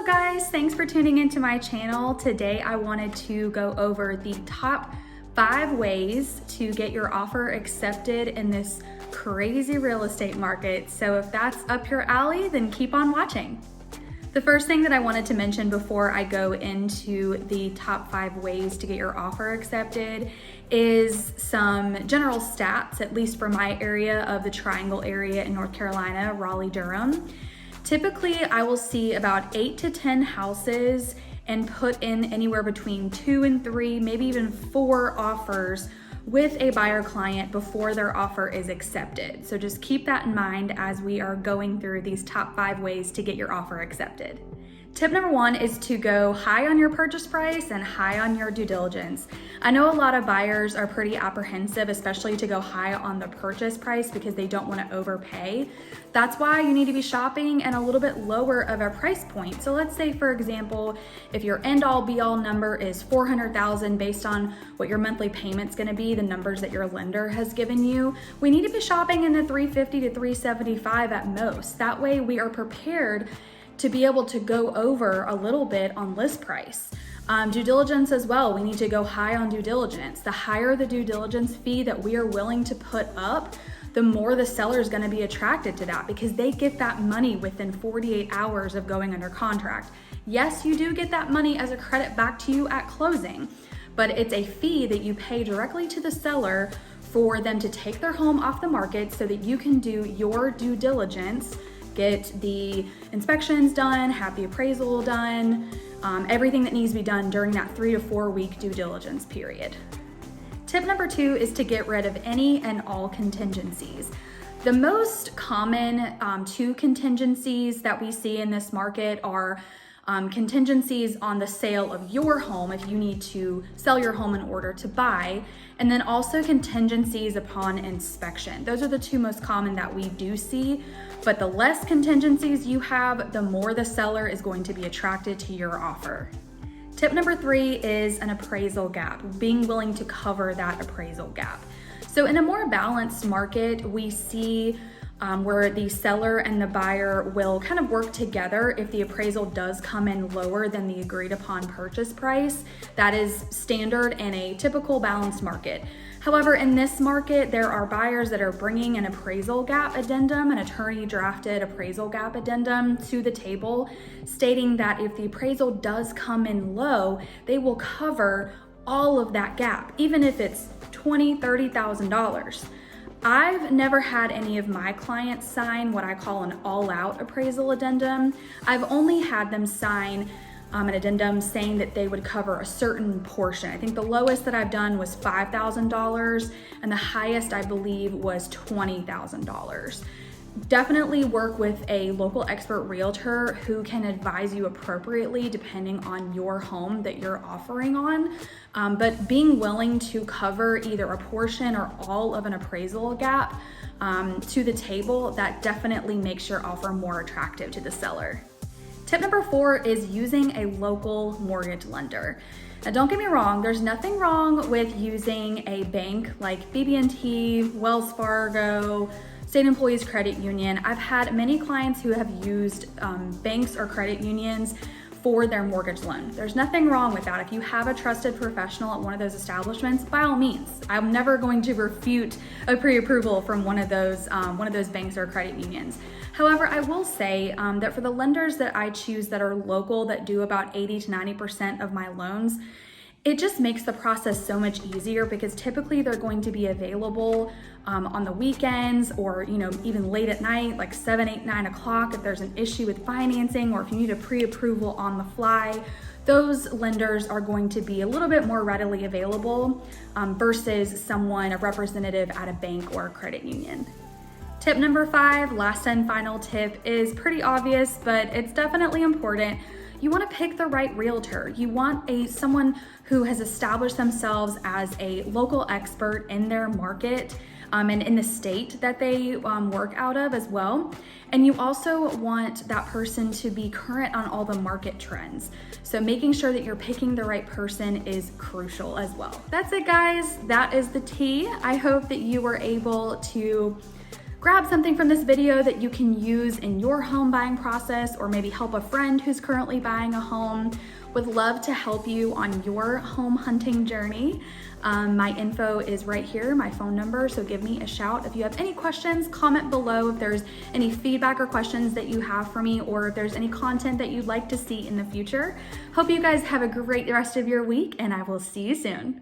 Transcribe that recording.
What's up guys? Thanks for tuning into my channel. Today I wanted to go over the top 5 ways to get your offer accepted in this crazy real estate market. So if that's up your alley, then keep on watching. The first thing that I wanted to mention before I go into the top 5 ways to get your offer accepted is some general stats, at least for my area of the Triangle area in North Carolina, Raleigh-Durham. Typically, I will see about 8 to 10 houses and put in anywhere between 2 and 3, maybe even 4 offers with a buyer client before their offer is accepted. So just keep that in mind as we are going through these top 5 ways to get your offer accepted. Tip number 1 is to go high on your purchase price and high on your due diligence. I know a lot of buyers are pretty apprehensive, especially to go high on the purchase price because they don't want to overpay. That's why you need to be shopping at a little bit lower of a price point. So let's say, for example, if your end all be all number is $400,000 based on what your monthly payment's going to be, the numbers that your lender has given you, we need to be shopping in the $350 to $375 at most. That way we are prepared to be able to go over a little bit on list price. Due diligence as well, we need to go high on due diligence. The higher the due diligence fee that we are willing to put up, the more the seller is going to be attracted to that because they get that money within 48 hours of going under contract. Yes, you do get that money as a credit back to you at closing, but it's a fee that you pay directly to the seller for them to take their home off the market so that you can do your due diligence, get the inspections done, have the appraisal done, everything that needs to be done during that 3 to 4 week due diligence period. Tip number 2 is to get rid of any and all contingencies. The most common 2 contingencies that we see in this market are contingencies on the sale of your home if you need to sell your home in order to buy, and then also contingencies upon inspection. Those are the 2 most common that we do see, but the less contingencies you have, the more the seller is going to be attracted to your offer. Tip number 3 is an appraisal gap, being willing to cover that appraisal gap. So in a more balanced market, we see where the seller and the buyer will kind of work together if the appraisal does come in lower than the agreed upon purchase price. That is standard in a typical balanced market. However, in this market, there are buyers that are bringing an appraisal gap addendum, an attorney drafted appraisal gap addendum to the table, stating that if the appraisal does come in low, they will cover all of that gap, even if it's $20,000, $30,000. I've never had any of my clients sign what I call an all-out appraisal addendum. I've only had them sign an addendum saying that they would cover a certain portion. I think the lowest that I've done was $5,000 and the highest I believe was $20,000. Definitely work with a local expert realtor who can advise you appropriately depending on your home that you're offering on. But being willing to cover either a portion or all of an appraisal gap to the table, that definitely makes your offer more attractive to the seller. Tip number 4 is using a local mortgage lender. Now don't get me wrong, there's nothing wrong with using a bank like BB&T, Wells Fargo, State Employees Credit Union. I've had many clients who have used banks or credit unions for their mortgage loan. There's nothing wrong with that. If you have a trusted professional at one of those establishments, by all means. I'm never going to refute a pre-approval from one of those banks or credit unions. However, I will say that for the lenders that I choose that are local, that do about 80 to 90% of my loans, it just makes the process so much easier because typically they're going to be available on the weekends or even late at night, like 7, 8, 9 o'clock if there's an issue with financing or if you need a pre-approval on the fly. Those lenders are going to be a little bit more readily available versus a representative at a bank or a credit union. Tip number 5, last and final tip, is pretty obvious, but it's definitely important. You want to pick the right realtor. You want someone who has established themselves as a local expert in their market and in the state that they work out of as well. And you also want that person to be current on all the market trends. So making sure that you're picking the right person is crucial as well. That's it, guys. That is the tea. I hope that you were able to grab something from this video that you can use in your home buying process, or maybe help a friend who's currently buying a home. Would love to help you on your home hunting journey. My info is right here, my phone number, so give me a shout. If you have any questions, comment below if there's any feedback or questions that you have for me, or if there's any content that you'd like to see in the future. Hope you guys have a great rest of your week, and I will see you soon.